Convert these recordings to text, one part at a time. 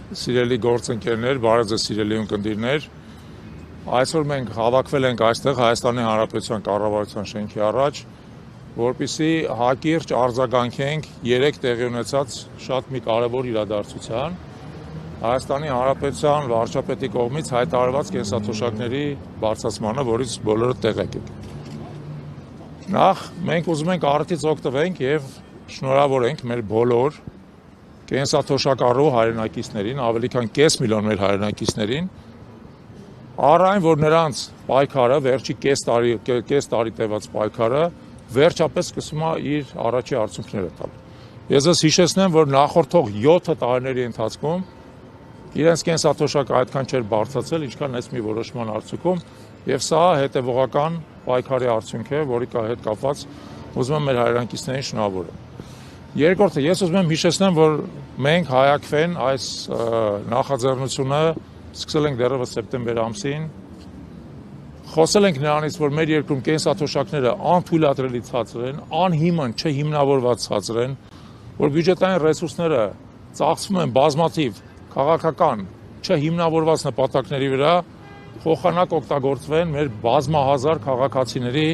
Սիրելի գործընկերներ, բարև ձեզ սիրելի ունկնդիրներ, այսօր մենք հավաքվել ենք այստեղ Հայաստանի Հանրապետության կառավարության շենքի առաջ, որպեսզի հակիրճ արձագանքենք 3 տեղի ունեցած շատ մի կարևոր իրադարձության, Հայաստանի Հանրապետության վարչապետի կողմից հայտարարված կենսաթոշակների բարձրացմանը, որից բոլորը տեղեկ եք։ Նախ մենք ուզում ենք առիթից օգտվենք եւ շնորհավորենք մեր բոլոր կենսաթոշակառու հայրենակիցներին, ավելի քան կես միլիոն մեր հայրենակիցներին, առ այն, որ նրանց պայքարը, վերջի կես տարի տևած պայքարը, վերջապես սկսում է իր առաջի արդյունքները տալ։ Ես ձեզ հիշեցնեմ, որ նախորդող 7 տարիների ընթացքում իրենց կենսաթոշակը այդքան չէր բարձրացել, ինչքան այս մի որոշման արդյունքում, եւ սա հետեւողական պայքարի արդյունք է, որի հետ կապված ուզում եմ մեր հայրենակիցներին շնորհավորել։ Երկրորդը, ես ուզում եմ հիշեցնեմ, որ մենք հայակվեն այս նախաձեռնությունը սկսել ենք դեռևս սեպտեմբեր ամսին, խոսել ենք նրանից, որ մեր երկրում կենսաթոշակները անթույլատրելի ցածր են, անհիմն չհիմնավորված ցածր են, որ բյուջետային ռեսուրսները ծախսվում են բազմաթիվ քաղաքական չհիմնավորված նպատակների վրա, փոխանակ օգտագործվեն մեր բազմահազար քաղաքացիների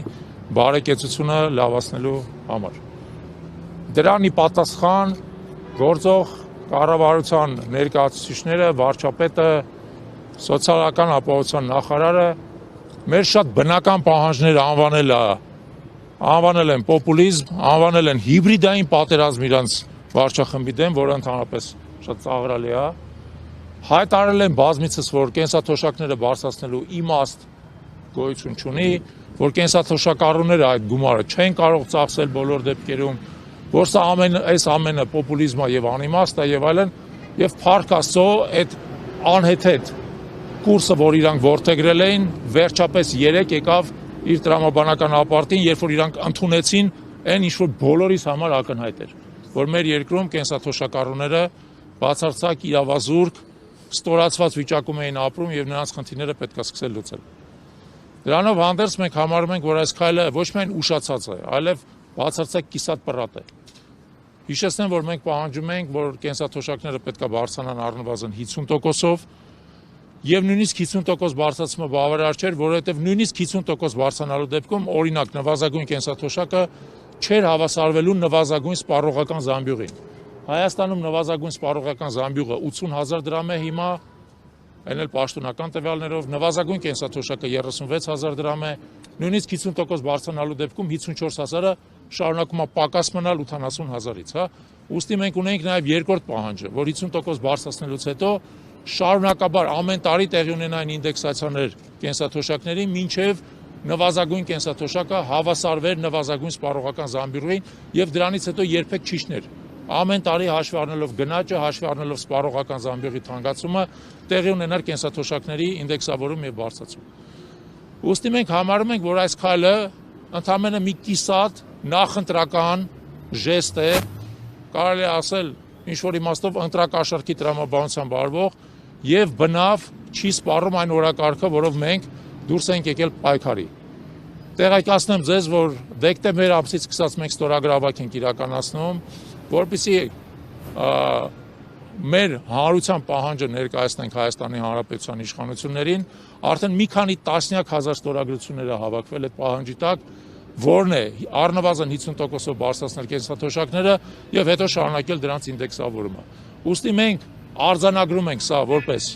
բարեկեցությունը լավացնելու համար։ Դրանի պատասխան գործող կառավարության ներկայացուցիչները, վարչապետը, սոցիալական ապահովության նախարարը մեր շատ բնական պահանջները անվանել են պոպուլիզմ, անվանել են հիբրիդային պատերազմ իրանց վարչախմբի դեմ, որը ընդհանրապես շատ ծաղրալի է, հայտարարել են բազմիցս, որ կենսաթոշակները բարձրացնելու իմաստ գոյություն չունի, որ կենսաթոշակառուները այդ գումարը չեն կարող ծախսել բոլոր դեպքերում, որ սա այս ամենը պոպուլիզմ է եւ անիմաստ է եւ այլն, եւ փառք Աստծո, այդ անհեթեթ կուրսը, որ իրանք որդեգրել էին, վերջապես 3 եկավ իր տրամաբանական ապարտին, երբ որ իրանք ընդունեցին այն ինչ որ բոլորիս համար ակնհայտ էր, որ մեր երկրում կենսաթոշակառուները բացարձակ իրավազուրկ, ստորացված վիճակում էին ապրում եւ նրանց խնդիրները պետք է սկսել լուծել։ Դրանով հանդերձ մենք համարում ենք, որ այս քայլը ոչ միայն ուշացած է, այլև բացարձակ կիսատ պռատ է։ Հիշեցնեմ, որ մենք պահանջում ենք, որ կենսաթոշակները պետք է բարձրանան առնվազն 50%-ով եւ նույնիսկ 50% բարձրացումը բավարար չէր, որովհետեւ նույնիսկ 50% բարձրանալու դեպքում օրինակ նվազագույն կենսաթոշակը չէր հավասարվելու նվազագույն սպառողական զամբյուղին։ Հայաստանում նվազագույն սպառողական զամբյուղը 80,000 դրամ է հիմա, այն էլ պաշտոնական տվյալներով, նվազագույն կենսաթոշակը 36,000 դրամ է, նույնիսկ 50% բարձրանալու դեպքում 54,000-ը շարունակում է պակաս մնալ 80,000-ից, հա։ Ուստի մենք ունենք նաև երկրորդ պահանջը, որ 50% բարձրացնելուց հետո շարունակաբար ամեն տարի տեղի ունենային ինդեքսացիաներ կենսաթոշակների, մինչև նվազագույն կենսաթոշակը հավասարվեր նվազագույն սպառողական զամբյուղին եւ դրանից հետո երբեք չիջներ։ Ամեն տարի հաշվի առնելով գնաճը, հաշվի առնելով սպառողական զամբյուղի թանկացումը, տեղի ունենար կենսաթոշակների ինդեքսավորում եւ բարձրացում։ Ուստի մենք համարում ենք, որ այս քայլը ընդամենը մի կիսատ նախընտրական ժեստ է, կարելի է ասել ինչ որ իմաստով ընտրակաշառքի տրամաբանությամբ արվող եւ բնավ չի սպառում այն օրակարգը, որով մենք դուրս ենք եկել պայքարի։ Տեղեկացնեմ ձեզ, որ դեկտեմբեր ամսից սկսած մենք ստորագրավակ ենք իրականացնում, որպեսզի մեր հանրության պահանջը ներկայացնենք Հայաստանի Հանրապետության իշխանություններին, արդեն մի քանի տասնյակ հազար ստորագրությունները հավաքվել այդ պահանջի տակ, որն է առնվազն 50%-ով բարձրացնել կենսաթոշակները եւ հետո շարունակել դրանց ինդեքսավորումը։ Ուստի մենք արձանագրում ենք սա որպես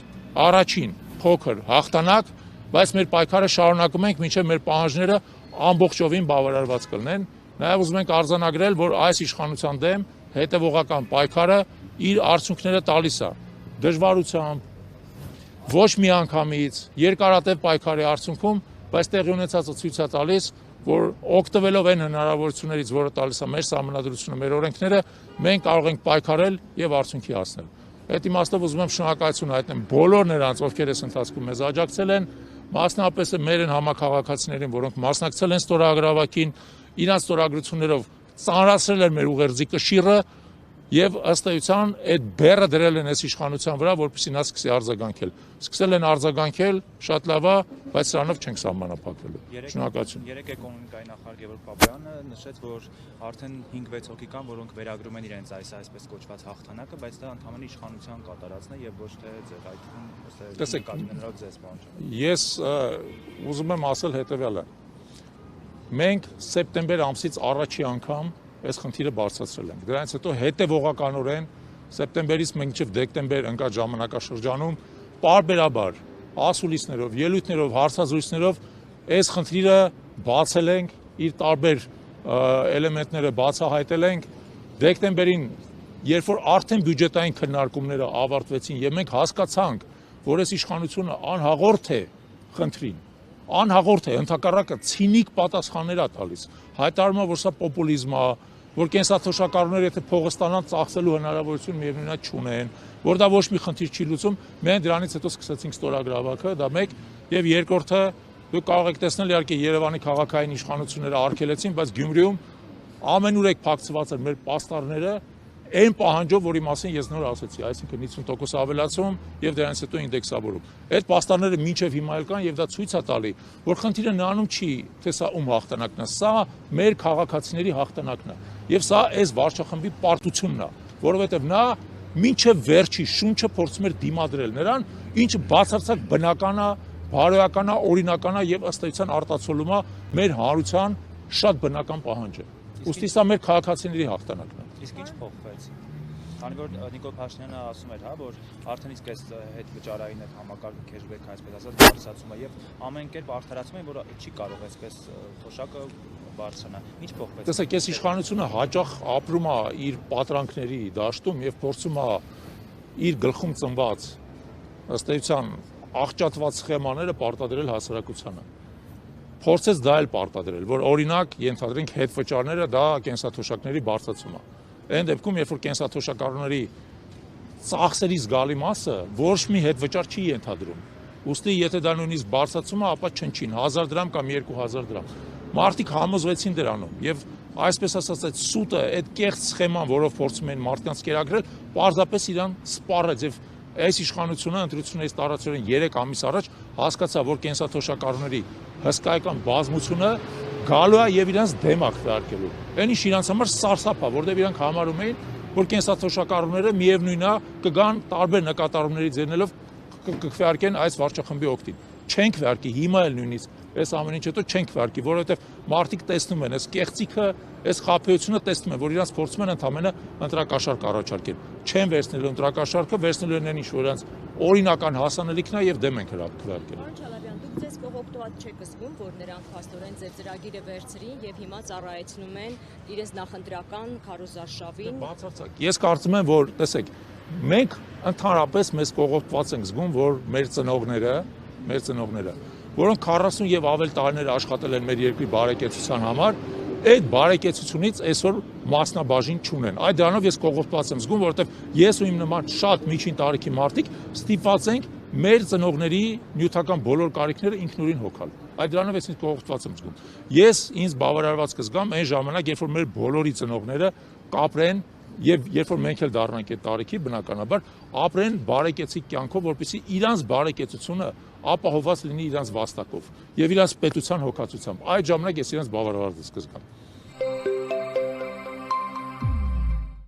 առաջին փոքր հաղթանակ, բայց մեր պայքարը շարունակում ենք, մինչև մեր պահանջները ամբողջովին բավարարված կլինեն։ Նաեւ ուզում ենք արձանագրել, որ այս իշխանության դեմ հետևողական պայքարը իր արդյունքները տալիս է դժվարությամբ, ոչ միանգամից, երկարատև պայքարի արդյունքում, բայց տեղի ունեցածը ցույց է տալիս, որ օգտվելով այն հնարավորություններից, որը տալիս է մեր սահմանադրությունը, մեր օրենքները, մենք կարող ենք պայքարել եւ արդյունքի հասնել։ Այդ իմաստով ուզում եմ շնորհակալություն հայտնել բոլոր նրանց, ովքեր այս ընթացքում մեզ աջակցել են, մասնապես մեր այն համակարգացիներին, որոնք մասնակցել են ստորագրավակին, իրանց ստորագրություններով ծանրացրել են մեր ուղերձի կշիռը Եվ ըստ էության այդ բեռը դրել են այս իշխանության վրա, որպեսզի նա սկսի արձագանքել։ Սկսել են արձագանքել, շատ լավ է, բայց սրանով չենք սահմանափակվելու։ Շնորհակալություն։ Երեք էկոնոմիկայի նախարար Գևորգ Պապայանը նշեց, որ արդեն 5-6 հոգի կան, որոնք վերագրում են իրենց այսպես կոչված հաղթանակը, բայց դա ընդհանրապես իշխանության կատարածն է եւ ոչ թե ձեր այդ նկատի ձեզ բան։ Ես ուզում եմ ասել հետեւյալը։ Մենք սեպտեմբեր ամսից առաջի անգամ այս խնդիրը բարձրացրել ենք։ Դրանից հետո հետևողականորեն սեպտեմբերից մինչև դեկտեմբեր ընկած ժամանակաշրջանում պարբերաբար ասուլիսներով, ելույթներով, հարցազրույցներով այս խնդիրը բացել ենք, իր տարբեր էլեմենտները բացահայտել ենք։ Դեկտեմբերին, երբ որ արդեն բյուջետային քննարկումները ավարտվեցին եւ մենք հասկացանք, որ այս իշխանությունը անհաղորդ է խնդրին, անհաղորդ է, ընդհակառակը ցինիկ պատասխաններ է տալիս, հայտարարում է, որ սա պոպուլիզմ է, որ կենսաթոշակառուները եթե փողը ստանան ծախսելու հնարավորություն միևնույն է չունեն, որ դա ոչ մի խնդիր չի լուծում, մենք դրանից հետո սկսեցինք ստորագրավակը, դա մեկ, եւ երկրորդը դուք կարող եք տեսնել իհարկե Երևանի քաղաքային իշխանությունները արգելեցին, բայց Գյումրիում ամենուրեք փակցված են մեր պաստառները այն պահանջով, որի մասին ես նոր ասացի, այսինքն 50% ավելացում եւ դրանից հետո ինդեքսավորում։ Այդ պաստառները մինչեւ հիմա էլ կան եւ դա ցույց է տալի, որ խնդիրը նրանում չի, թե սա ում հաղթանակն է, սա մեր քաղաքացիների հաղթանակն է։ Եվ սա այս վարչախմբի պարտությունն է, որովհետեւ նա մինչեւ վերջի շունչը փորձում էր դիմադրել նրան, ինչը բացարձակ բնական է, բարոյական է, օրինական է եւ ըստ էության արտացոլում է մեր հանրության շատ բնական պահանջը։ Ուստի սա մեր քաղաքացիների հաղթանակն է։ Իսկ ինչ փոխվեց։ Քանի որ Նիկոլ Փաշինյանը ասում էր, հա, որ արդեն իսկ այս հետ վճարային այդ համակարգը քեշբեքը, այսպես ասած, բարձրացում է եւ ամեն կերպ արդարացում է, որ չի կարող այսպես թոշակը բարձրանալ։ Ինչ փոխվեց։ Տեսեք, այս իշխանությունը հաճախ ապրում է իր պատրանքների դաշտում եւ փորձում է իր գլխում ծնված ըստ էության աղճատված սխեմաները պարտադրել հասարակությանը։ Փորձեց դա էլ պարտադրել, որ օրինակ ենթադրենք հետվճարները դա կենսաթոշակների բարձրացում է։ Այն դեպքում, երբ որ կենսաթոշակառուների ծախսերի զգալի մասը ոչ մի հետվճար չի ենթադրում։ Ուստի եթե դա նույնիսկ բարձրացում է, ապա չնչին 1000 դրամ կամ 2000 դրամ։ Մարդիկ համոզվեցին դրանով եւ այսպես ասած այդ սուտը, այդ կեղծ սխեման, որով փորձում են մարդկանց կերակրել, պարզապես իրան սպառեց եւ այս իշխանությունը ընտրություններից տարածորեն 3 ամիս առաջ հասկացա, որ կենսաթոշակառուների հսկայական բազմությունը գալու է եւ իրանց դեմ է քվեարկելու։ Այն ինչ իրանց համար սարսափ է, որտեղ իրանք համարում էին, որ կենսաթոշակառուները միևնույնն է կգան տարբեր նկատառումների ձեռնելով կքվեարկեն այս վարչախմբի օգտին։ Չեն քվեարկի, հիմա էլ նույնիսկ այս ամեն ինչ հետո չեն քվեարկի, որովհետեւ մարդիկ տեսնում են, այս կեղծիքը, այս խաբեությունը տեսնում են, որ իրանց փորձում են ընդհանրապես ընտրակաշարք առաջարկել։ Չեն վերցնելու ընտրակաշարքը, վերցնելու են ինչ որ իրանց օրինական հասանելիքն է եւ դեմ են քվեարկել։ Ձեզ կողոպտված չեք զգում, որ նրանք փաստորեն ձեր ծրագիրը վերցրին եւ հիմա ծառայեցնում են իրենց նախընտրական քարոզարշավին։ Բացարձակ։ Ես կարծում եմ, որ տեսեք, մենք ընդհանրապես մեզ կողոպտված ենք զգում, որ մեր ծնողները, որոնք 40 եւ ավել տարիներ աշխատել են մեր երկրի բարեկեցության համար, այդ բարեկեցությունից այսօր մասնաբաժին չունեն։ Այդ դրանով ես կողոպտված եմ զգում, որովհետեւ ես ու իմ նման շատ միջին տարիքի մարդիկ ստիպված ենք մեր ծնողների նյութական բոլոր կարիքները ինքնուրույն հոգալ։ Այդ դրանով ես ինձ կողոպտված եմ զգում։ Ես ինձ բավարարված կզգամ այն ժամանակ, երբ որ մեր բոլորի ծնողները կապրեն եւ երբ որ մենք էլ դառնանք այդ տարիքի, բնականաբար ապրեն բարեկեցիկ կյանքով, որպեսզի իրանց բարեկեցությունը ապահովված լինի իրանց վաստակով եւ իրանց պետության հոգացությամբ։ Այդ ժամանակ ես իրանց բավարարված կզգամ։